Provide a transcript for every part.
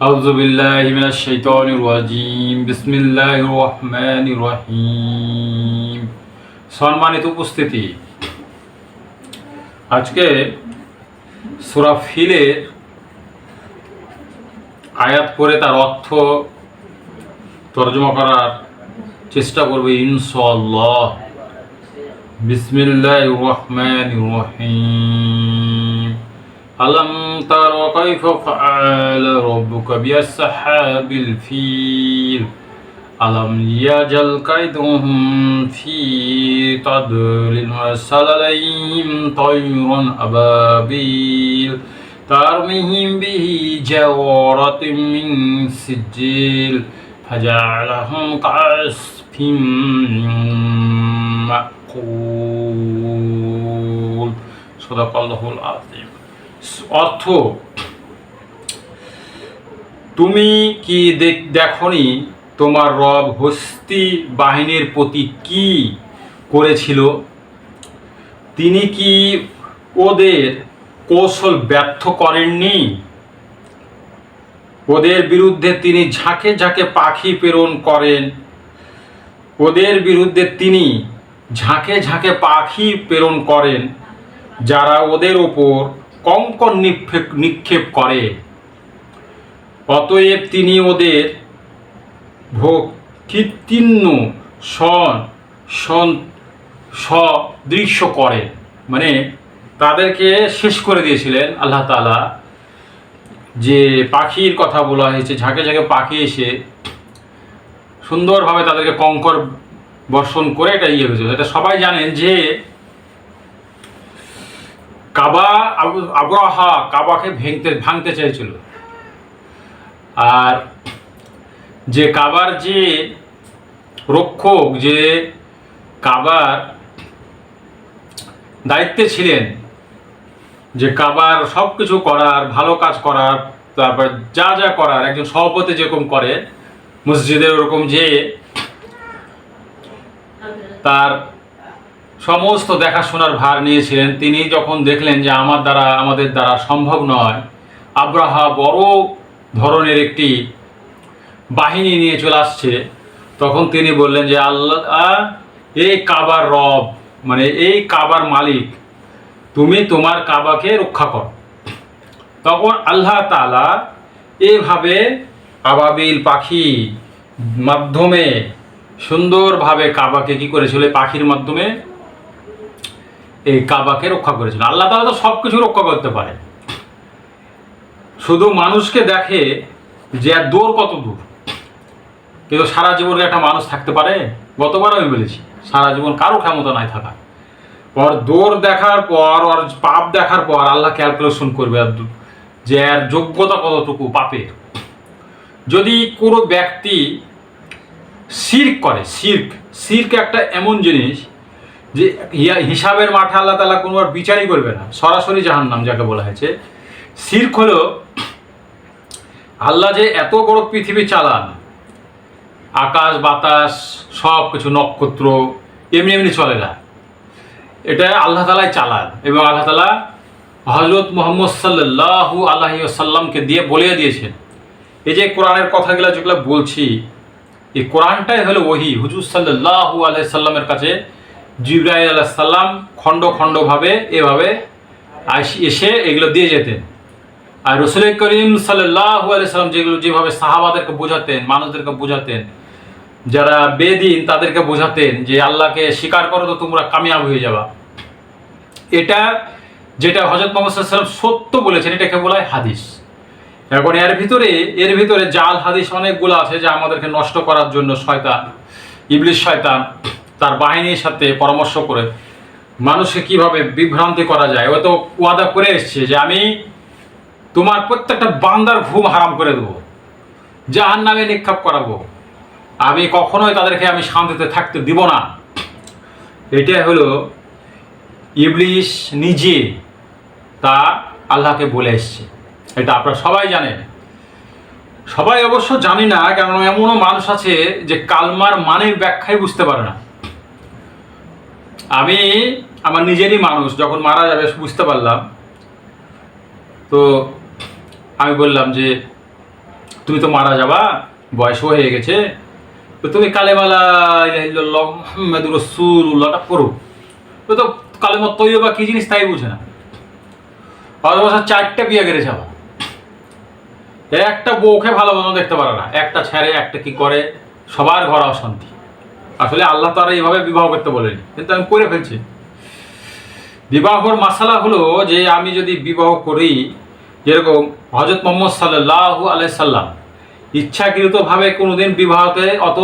আউযু বিল্লাহি মিনাশ শাইতানির রাজিম। বিসমিল্লাহির রহমানির রহিম। সম্মানিত উপস্থিতি, আজকে সূরা ফিলের আয়াত পড়ে তার অর্থ তর্জমা করার চেষ্টা করব ইনশাআল্লাহ। বিসমিল্লাহির রহমানির রহিম। আলম তারা কাইফা ফাআলা রাব্বুকা বিআসহাবিল ফিল আলম ইয়াজাল কাইদুহুম ফি তাদলিল ওয়ারসালা আলাইহিম তায়রান আবাবিল তারমিহিম বিহিজারাতিন মিন সিজিল ফাজআলাহুম কাআসফিম মাকুল। সাদাকাল্লাহুল আযীম। অর্থ, তুমি কি দেখনি তোমার রব হস্তি বাহিনীর প্রতি কি করেছিল? তিনি কি ওদের কৌশল ব্যর্থ করেননি? ওদের বিরুদ্ধে তিনি ঝাঁকে ঝাঁকে পাখি প্রেরণ করেন। ওদের বিরুদ্ধে তিনি ঝাঁকে ঝাঁকে পাখি প্রেরণ করেন যারা ওদের ওপর কঙ্কর নিক্ষেপ করে। অতএব তিনি ওদের ভোগকীর্তিন্য সদৃশ্য করেন, মানে তাদেরকে শেষ করে দিয়েছিলেন আল্লাহ তাআলা। যে পাখির কথা বলা হয়েছে, ঝাঁকে ঝাঁকে পাখি এসে সুন্দরভাবে তাদেরকে কঙ্কর বর্ষণ করে এটা হয়েছিল। এটা সবাই জানেন যে আবরাহা কাবাকে ভাঙতে চাইছিল, আর যে কাবার যে রক্ষক, যে কাবার দায়িত্বে ছিলেন, যে কাবার সব কিছু করার, ভালো কাজ করার, তারপর যা যা করার, একজন সভাপতি যেরকম করে মসজিদের, ওরকম যে তার সমস্ত দেখাশোনার ভার নিয়েছিলেন, তিনি যখন দেখলেন যে আমাদের দ্বারা সম্ভব নয়, আব্রাহা বড় ধরনের একটি বাহিনী নিয়ে চলে আসছে, তখন তিনি বললেন যে আল্লাহ, এই কাবার রব, মানে এই কাবার মালিক, তুমি তোমার কাবাকে রক্ষা করো। তখন আল্লাহ তাআলা এইভাবে আবাবিল পাখি মাধ্যমে সুন্দরভাবে কাবাকে কি করেছিল, পাখির মাধ্যমে এই কাবাকে রক্ষা করেছিল। আল্লাহ তাআলা তো সব কিছু রক্ষা করতে পারে, শুধু মানুষকে দেখে যে আর দৌড় কত দূর, কিন্তু সারা জীবনে একটা মানুষ থাকতে পারে? গতবার আমি বলেছি, সারা জীবন কারো ক্ষমতা নাই থাকা। ওর দৌড় দেখার পর, ওর পাপ দেখার পর আল্লাহ ক্যালকুলেশন করবে যে এর যোগ্যতা কতটুকু পাপের। যদি কোনো ব্যক্তি শিরক করে, শিরক একটা এমন জিনিস যে হিসাবের মাঠে আল্লাহ তাআলা কোনোবার বিচারই করবে না, সরাসরি জাহান্নাম যাকে বলা হয়েছে। শিরক হলো আল্লাহ যে এত বড় পৃথিবী চালান, আকাশ বাতাস সব কিছু, নক্ষত্র এমনি এমনি চলে না, এটা আল্লাহ তাআলাই চালান। এবং আল্লাহ তাআলা হযরত মুহাম্মদ সাল্লাল্লাহু আলাইহি ওয়াসাল্লামকে দিয়ে বলে দিয়েছেন। এই যে কোরআনের কথাগুলো যেগুলো বলছি, এই কোরআনটাই হলো ওহী। হুজুর সাল্লাল্লাহু আলাইহি সাল্লামের কাছে জিবরাইল আলাইহিস সালাম খণ্ড খণ্ডভাবে এভাবে এসে এগুলো দিয়ে যেতেন। আর রাসূল করিম সাল্লাল্লাহু আলাইহি সাল্লাম যেভাবে সাহাবাদেরকে বোঝাতেন, মানুষদেরকে বোঝাতেন, যারা বেদিন তাদেরকে বোঝাতেন যে আল্লাহকে স্বীকার করো তো তোমরা কামিয়াব হয়ে যাবা। এটা যেটা হযরত মুহাম্মদ সাল্লাল্লাহু আলাইহি ওয়াসাল্লাম সত্য বলেছেন, এটাকে বলা হয় হাদিস। এখন এর ভিতরে জাল হাদিস অনেকগুলো আছে, যা আমাদেরকে নষ্ট করার জন্য শয়তান, ইবলিস শয়তান তার বাহিনীর সাথে পরামর্শ করে মানুষকে কিভাবে বিভ্রান্তি করা যায়। ও তো ওয়াদা করে এসছে যে আমি তোমার প্রত্যেকটা বান্দার ঘুম হারাম করে দেবো, জাহান্নামে নিক্ষেপ করাবো, আমি কখনোই তাদেরকে আমি শান্তিতে থাকতে দিব না। এটা হলো ইবলিস নিজে তা আল্লাহকে বলে এসছে। এটা আপনারা সবাই জানেন। সবাই অবশ্য জানি না, কারণ এমনও মানুষ আছে যে কালমার মানের ব্যাখ্যাই বুঝতে পারে না। আমি আমার নিজেরই মানুষ যখন মারা যাবে বুঝতে পারলাম, তো আমি বললাম যে তুমি তো মারা যাবা, বয়সও হয়ে গেছে, তো তুমি কালেমা লা ইলাহা ইল্লাল্লাহ মুহাম্মাদুর রাসূলুল্লাহটা করো। তো কালেমা তৈয়বা কি জিনিস তাই বুঝে না। 4টে বিয়ে করেছে আবার, একটা বউকে ভালো মতো দেখতে পারে না, একটা ছেড়ে একটা কি করে, সবার ঘর অশান্তি। আসলে আল্লাহ তো আর এইভাবে বিবাহ করতে বলেনি, কিন্তু আমি করে ফেলছি। বিবাহর মাসালা হলো যে আমি যদি বিবাহ করি, যেরকম হযরত মুহাম্মদ সাল্লাল্লাহু আলাইহি সাল্লাম ইচ্ছাকৃতভাবে কোনোদিন বিবাহতে অত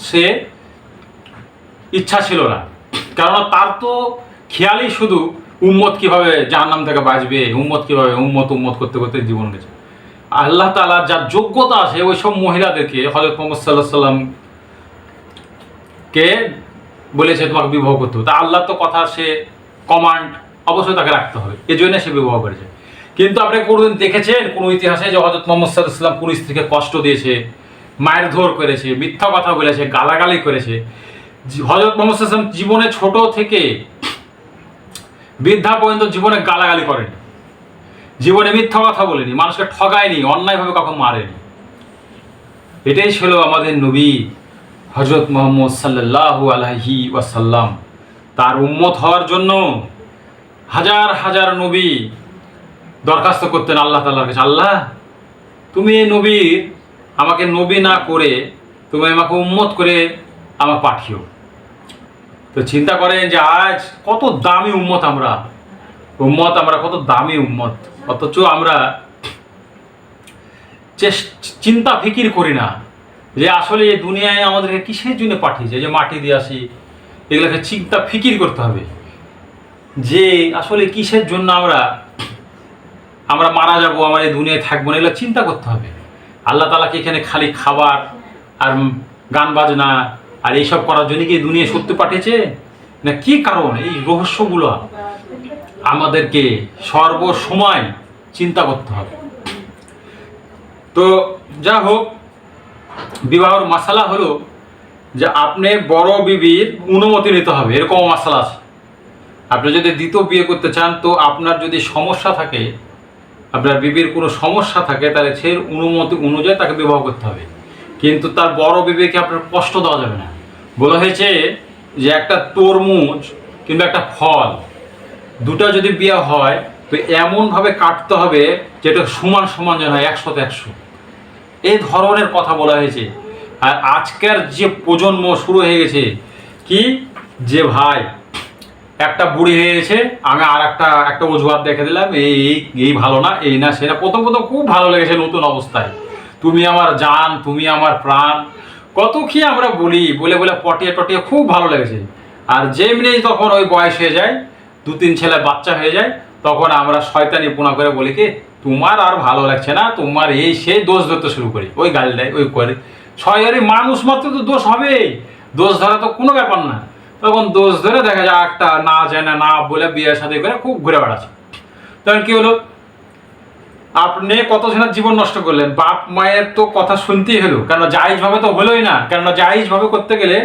সে ইচ্ছা ছিল না, কেননা তার তো খেয়ালই শুধু উম্মত কিভাবে জাহান্নাম থেকে বাঁচবে, উম্মত কিভাবে উম্মত করতে করতে জীবন গেছে। আল্লাহ তাআলার যার যোগ্যতা আছে ওই সব মহিলাদেরকে হযরত মুহাম্মদ সাল্লাল্লাহু আলাইহি সাল্লাম কে বলেছে তোমাকে বিবাহ করতে হবে, তা আল্লাহ তো কথা সে কমান্ড অবশ্যই তাকে রাখতে হবে, এই জন্য সে বিবাহ করেছে। কিন্তু আপনি কোনোদিন দেখেছেন কোনো ইতিহাসে যে হযরত মুহাম্মদ সাল্লাল্লাহু আলাইহি সাল্লাম কোন স্ত্রীকে কষ্ট দিয়েছে, মারধর করেছে, মিথ্যা কথা বলেছে, গালাগালি করেছে? হযরত মুহাম্মদ সাল্লাল্লাহু আলাইহি সাল্লাম জীবনে ছোট থেকে বৃদ্ধা পর্যন্ত জীবনে গালাগালি করেনি, জীবনে মিথ্যা কথা বলেনি, মানুষকে ঠগায়নি, অন্যায়ভাবে কখন মারেনি। এটাই ছিল আমাদের নবী হযরত মুহাম্মদ সাল্লাল্লাহু আলাইহি ওয়াসাল্লাম। তার উম্মত হওয়ার জন্য হাজার হাজার নবী দরখাস্ত করতেন আল্লাহ তাআলার কাছে, আল্লাহ তুমি এই নবীর আমাকে নবী না করে তুমি আমাকে উম্মত করে আমাকে পাঠিও। তো চিন্তা করেন যে আজ কত দামি উম্মত আমরা কত দামি উম্মত, অথচ আমরা চিন্তা ফিকির করি না যে আসলে এই দুনিয়ায় আমাদেরকে কিসের জন্য পাঠিয়েছে। যে মাটি দিয়ে আসি, এগুলোকে চিন্তা ফিকির করতে হবে যে আসলে কিসের জন্য আমরা মারা যাবো, আমার এই দুনিয়ায় থাকবো না, এগুলো চিন্তা করতে হবে। আল্লাহ তাআলা কি এখানে খালি খাবার আর গান বাজনা আর এইসব করার জন্য কি দুনিয়ায় সত্য পাঠিয়েছে, না কি কারণ? এই রহস্যগুলো আমাদেরকে সর্বসময় চিন্তা করতে হবে। তো যা হোক, বিবাহর মাসালা হলো যে আপনি বড় বিবির অনুমতি নিতে হবে, এরকম মাসালা আছে। আপনি যদি দ্বিতীয় বিয়ে করতে চান, তো আপনার যদি সমস্যা থাকে, আপনার বিবির কোনো সমস্যা থাকে, তাহলে সে অনুমতি অনুযায়ী তাকে বিবাহ করতে হবে। কিন্তু তার বড় বিবিকে আপনার কষ্ট দেওয়া যাবে না। বলা হয়েছে যে একটা তরমুজ কিংবা একটা ফল দুটা যদি বিয়ে হয় তো এমনভাবে কাটতে হবে যেটা সমান সমান যেন হয়, 100-তে 100, এই ধরনের কথা বলা হয়েছে। আর আজকের যে প্রজন্ম শুরু হয়ে গেছে কি, যে ভাই একটা বুড়ি হয়ে গেছে, আমি আর একটা অজুহাত দেখে দিলাম, এই ভালো না, এই না সেটা। প্রথম খুব ভালো লেগেছে নতুন অবস্থায়, তুমি আমার জান, তুমি আমার প্রাণ, কত কি আমরা বলে পটিয়ে টটিয়ে খুব ভালো লেগেছে। আর যেমনি তখন ওই বয়স হয়ে যায়, 2-3 ছেলে বাচ্চা হয়ে যায়, তখন আমরা শয়তানি পুনা করে বলি কি তোমার আর ভালো লাগছে না, তোমার এই সেই দোষ ধরতে শুরু করি, ওই গাল দেয়, ওই করে। শয়তানি মানুষ মাত্র তো দোষ হবে, দোষ ধরা তো কোনো ব্যাপার না। তখন দোষ ধরে দেখা যায় একটা না জানে না বলে বিয়ের সাথে করে খুব ঘুরে বেড়াচ্ছে। তখন কি হলো, আপনি কত জনের জীবন নষ্ট করলেন। বাপ মায়ের তো কথা শুনতেই হলো, কেন জায়েজ ভাবে তো হলোই না, কেননা জায়েজ ভাবে করতে গেলে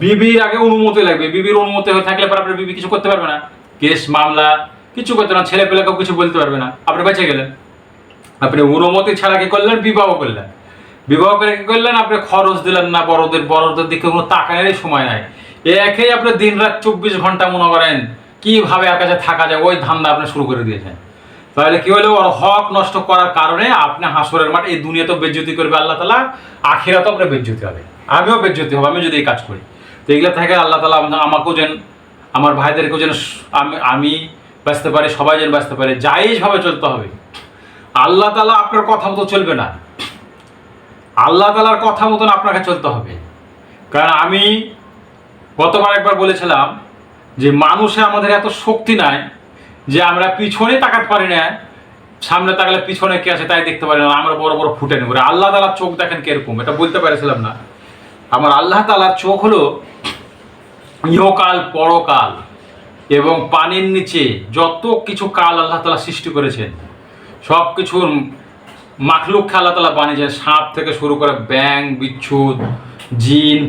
বিবির আগে অনুমতি লাগবে। বিবির অনুমতি হয়ে থাকলে পর আপনার বিবি কিছু করতে পারবে না, কেস মামলা কিছু করতে না, ছেলে পেলেকেও কিছু বলতে পারবে না, আপনি বেঁচে গেলেন। আপনি অনুমতি ছাড়া কি করলেন, বিবাহ করলেন। বিবাহ করে কি করলেন, আপনি খরচ দিলেন না, বড়দের দিকে কোনো তাকানোরই সময় নাই। একেই আপনি দিন রাত 24 ঘন্টা মনে করেন কিভাবে এর কাছে থাকা যায়, ওই ধান্দা আপনি শুরু করে দিয়েছেন। তাহলে কি হলো, ওর হক নষ্ট করার কারণে আপনি হাসরের মাঠে, এই দুনিয়া তো বেজ্জতি করবে আল্লাহ তাআলা, আখিরাত তো আপনার বেজ্জতি হবে, আমিও বেজ্জতি হবো, আমি যদি এই কাজ করি। তো এগুলো থেকে আল্লাহ তাআলা আমাকেও যেন, আমার ভাইদেরকেও যেন আমি বাঁচতে পারি, সবাই যেন বাঁচতে পারে, জায়েজভাবে চলতে হবে। আল্লাহ তাআলা আপনার কথা মতো চলবে না, আল্লাহ তাআলার কথা মতন আপনাকে চলতে হবে। কারণ আমি গতবার একবার বলেছিলাম যে মানুষে আমাদের এত শক্তি নাই যে আমরা পিছনে তাকাতে পারি না, সামনে তাকালে পিছনে কে আছে তাই দেখতে পারি না, আমরা বড় বড় ফুটে নেব। আল্লাহ তাআলার চোখ দেখেন কিরকম, এটা বলতে পেরেছিলাম না। আমার আল্লাহ তাআলার চোখ হলো ইহকাল পরকাল এবং পানির নিচে যত কিছু কাল আল্লাহ তাআলা সৃষ্টি করেছেন, সব কিছুর মাখলুককে আল্লাহ তাআলা বানিয়েছেন, সাপ থেকে শুরু করে ব্যাং, বিচ্ছু, জিন,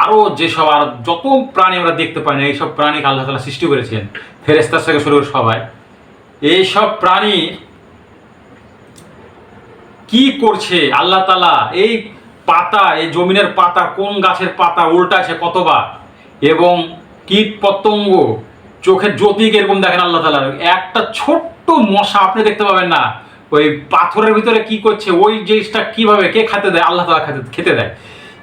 আরও যেসব আর যত প্রাণী আমরা দেখতে পাই না, এইসব প্রাণীকে আল্লাহ তাআলা সৃষ্টি করেছেন, ফেরেশতা থেকে শুরু করে সবাই। এইসব প্রাণী কি করছে আল্লাহ তাআলা, এই পাতা, এই জমিনের পাতা, কোন গাছের পাতা উল্টাছে কতবার, এবং কীট পতঙ্গ, চোখের জ্যোতি এরকম দেখেন আল্লাহ তাআলার। একটা ছোট্ট মশা আপনি দেখতে পাবেন না ওই পাথরের ভিতরে কি করছে, ওই জিনিসটা কিভাবে কে খেতে দেয়, আল্লাহ তাআলা খেতে দেয়।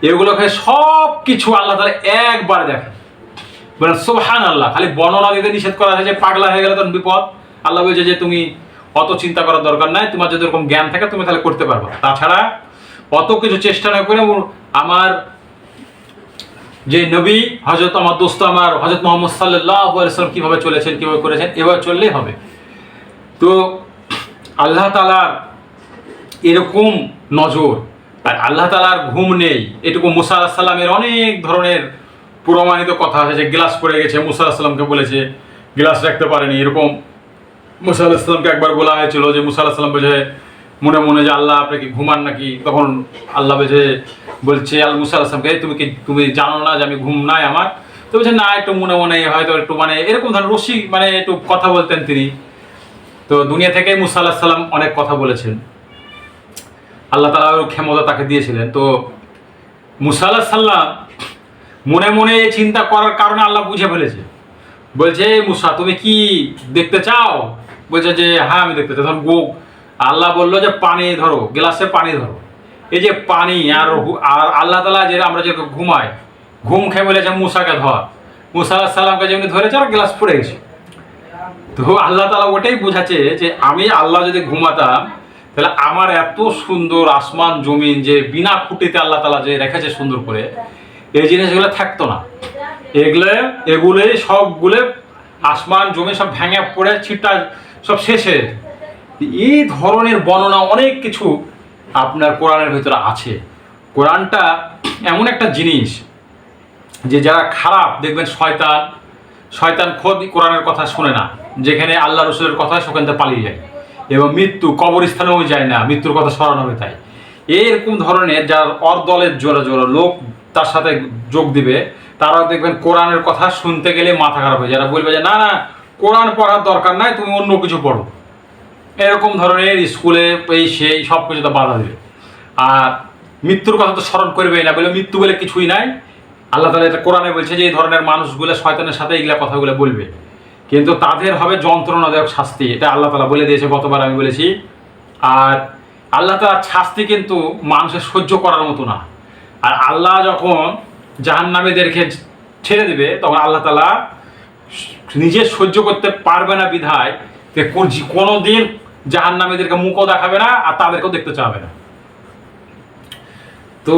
এগুলোকে সব কিছু আল্লাহ তাআলা একবারে দেখেন, বলেন সুবহানাল্লাহ। খালি বর্ণনা দিতে নিষেধ করা হয়েছে, পাগলা হয়ে গেলে তখন বিপদ। আল্লাহ বলছে যে তুমি অত চিন্তা করার দরকার নাই, তোমার যদি এরকম জ্ঞান থাকে তুমি তাহলে করতে পারবে। তাছাড়া অত কিছু চেষ্টা না করে আমার যে নবী হযরত আমার দোস্ত আমার হযরত মুহাম্মদ সাল্লাল্লাহু আলাইহি ওয়াসাল্লাম কিভাবে চলেছেন, কিভাবে করেছেন, এভাবে চললেই হবে। তো আল্লাহ তাআলার এরকম নজর, আর আল্লাহ তাআলার ঘুম নেই, এটুকু মুসা আলাইহিস সালামের অনেক ধরনের প্রমাণিত কথা আছে যে গ্লাস পড়ে গেছে, মুসা আলাইহিস সালামকে বলেছে গ্লাস রাখতে পারেনি, এরকম মুসা আলাইহিস সালামকে একবার বলা হয়েছিল যে মুসা আলাইহিস সালাম বলছে মনে মনে যে আল্লাহ আপনি কি ঘুমান নাকি, তখন আল্লাহ বলছে আল মুসা আলাইহিস সালামকে তুমি জানো না যে আমি ঘুম নাই আমার, তো বলছে না একটু মনে মনে হয়তো একটু মানে এরকম ধরনের রসিক মানে একটু কথা বলতেন তিনি। তো দুনিয়া থেকে মুসা আলাইহিস সালাম অনেক কথা বলেছেন, আল্লাহ তাআলা ওর ক্ষমতা তাকে দিয়েছিলেন। তো মুসা আলাইহিস সালাম মনে মনে চিন্তা করার কারণে আল্লাহ বুঝে ফেলেছে, বলছে মুসা তুমি কি দেখতে চাও, বলছে যে হ্যাঁ আমি দেখতে চাই। তখন আল্লাহ বললো যে পানি ধরো, গ্লাসে পানি ধরো। এই যে পানি আর আল্লাহ তাআলা যে আমরা যে ঘুমাই, ঘুম খেয়ে বলেছে মুসাকে ধর, মুসা আলাইহিস সালামকে যেমনি ধরেছে আর গ্লাস পড়ে গেছে। তো আল্লাহ তাআলা ওটাই বোঝাচ্ছে যে আমি আল্লাহ যদি ঘুমাতাম তাহলে আমার এত সুন্দর আসমান জমিন যে বিনা খুঁটিতে আল্লাহ তাআলা যে রেখেছে সুন্দর করে, এই জিনিসগুলো থাকতো না। এগুলো সবগুলো আসমান জমি সব ভেঙে পড়ে ছিটা সব শেষে। এই ধরনের বর্ণনা অনেক কিছু আপনার কোরআনের ভিতরে আছে। কোরআনটা এমন একটা জিনিস যে যারা খারাপ দেখবেন শয়তান খোদ কোরআনের কথা শোনে না, যেখানে আল্লাহ রসুলের কথা সেখান থেকে পালিয়ে যায়, এবং মৃত্যু কবরস্থানেও যায় না, মৃত্যুর কথা স্মরণ হবে। তাই এরকম ধরনের যার দলের জোড়া জোড়া লোক তার সাথে যোগ দিবে, তারা দেখবেন কোরআনের কথা শুনতে গেলে মাথা খারাপ হয়ে যায়, যারা বলবে যে না না কোরআন পড়ার দরকার নাই, তুমি অন্য কিছু পড়ো, এরকম ধরনের স্কুলে এই সেই সব কিছু তো বাধা দেবে। আর মৃত্যুর কথা তো স্মরণ করবেই না, বলে মৃত্যু বলে কিছুই নাই। আল্লাহ তাআলা এটা কোরআনে বলছে যে এই ধরনের মানুষগুলো শয়তানের সাথে এইগুলা কথাগুলো বলবে, কিন্তু তাদের হবে যন্ত্রণাদায়ক শাস্তি। এটা আল্লাহ তাআলা বলে দিয়েছে, গতবার আমি বলেছি। আর আল্লাহ তাআলার শাস্তি কিন্তু মানুষের সহ্য করার মতো না। আর আল্লাহ যখন জাহান্নামীদেরকে ছেড়ে দিবে তখন আল্লাহ তাআলা নিজে সহ্য করতে পারবে না বিধায় কোনো দিন জাহান্নামীদেরকে মুখও দেখাবে না আর তাদেরকেও দেখতে চাবে না। তো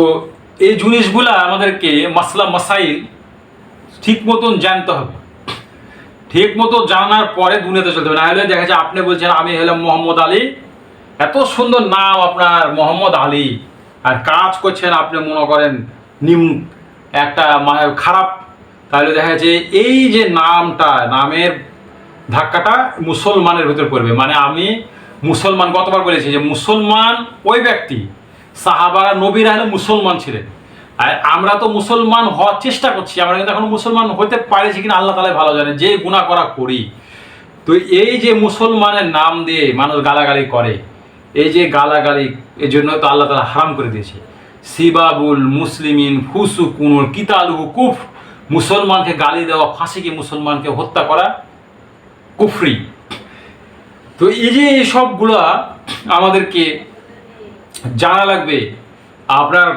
এই জিনিসগুলা আমাদেরকে মাসলা মাসাইল ঠিক মতন জানতে হবে, ঠিক মতো জানার পরে দুনিয়াতে চলতে হবে। না হলে দেখা যায় আপনি বলছেন আমি হলাম মোহাম্মদ আলী, এত সুন্দর নাম আপনার মোহাম্মদ আলী, আর কাজ করছেন আপনি মনে করেন একটা খারাপ, তাহলে দেখা যাচ্ছে এই যে নামের ধাক্কাটা মুসলমানের ভিতর পড়বে। মানে আমি মুসলমান, গতবার বলেছি যে মুসলমান ওই ব্যক্তি, সাহাবারা নবীরা হলে মুসলমান ছিলেন, আর আমরা তো মুসলমান হওয়ার চেষ্টা করছি, আমরা কিন্তু এখন মুসলমান হতে পারেছি কিনা আল্লাহ তাআলাই ভালো জানে, যে গুনাহ করি। তো এই যে মুসলমানের নাম দিয়ে মানুষ গালাগালি করে, এই যে গালাগালি, এই জন্য তো আল্লাহ তাআলা হারাম করে দিয়েছে। সিবাবুল মুসলিমিন ফুসুকুনুল কিতালুহু কুফর, মুসলমানকে গালি দেওয়া, ফাঁসিকে মুসলমানকে হত্যা করা কুফরি। তো এই যে সবগুলা আমাদেরকে জানা লাগবে। আপনার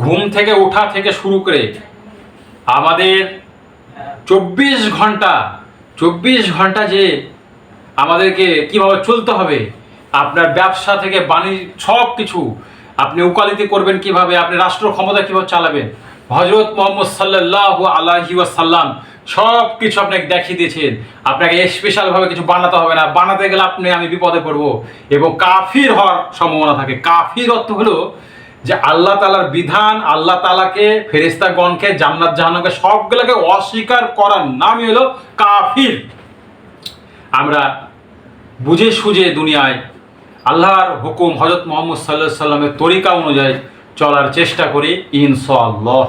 ঘুম থেকে ওঠা থেকে শুরু করে আমাদের 24 ঘন্টা যে আমাদেরকে কিভাবে চলতে হবে, আপনার ব্যবসা থেকে বাণিজ্য সব কিছু, আপনি উকালতি করবেন কিভাবে, আপনি রাষ্ট্র ক্ষমতা কিভাবে চালাবেন, হযরত মুহাম্মদ সাল্লাল্লাহু আলাইহি ওয়াসাল্লাম সব কিছু আপনাকে দেখিয়ে দিয়েছেন। আপনাকে স্পেশালভাবে কিছু বানাতে হবে না, বানাতে গেলে আমি বিপদে পড়বো এবং কাফির হওয়ার সম্ভাবনা থাকে। কাফির অর্থ হলো যে আল্লাহ তাআলার বিধান, আল্লাহ তাআলাকে, ফেরেশতাগণকে, জান্নাত জাহান্নামকে সবগুলোকে অস্বীকার করার নামই হলো কাফির। আমরা বুঝে সুঝে দুনিয়ায় আল্লাহর হুকুম, হযরত মুহাম্মদ সাল্লাল্লাহু আলাইহি ওয়াসাল্লামের তরিকা অনুযায়ী চলার চেষ্টা করি ইনশাআল্লাহ।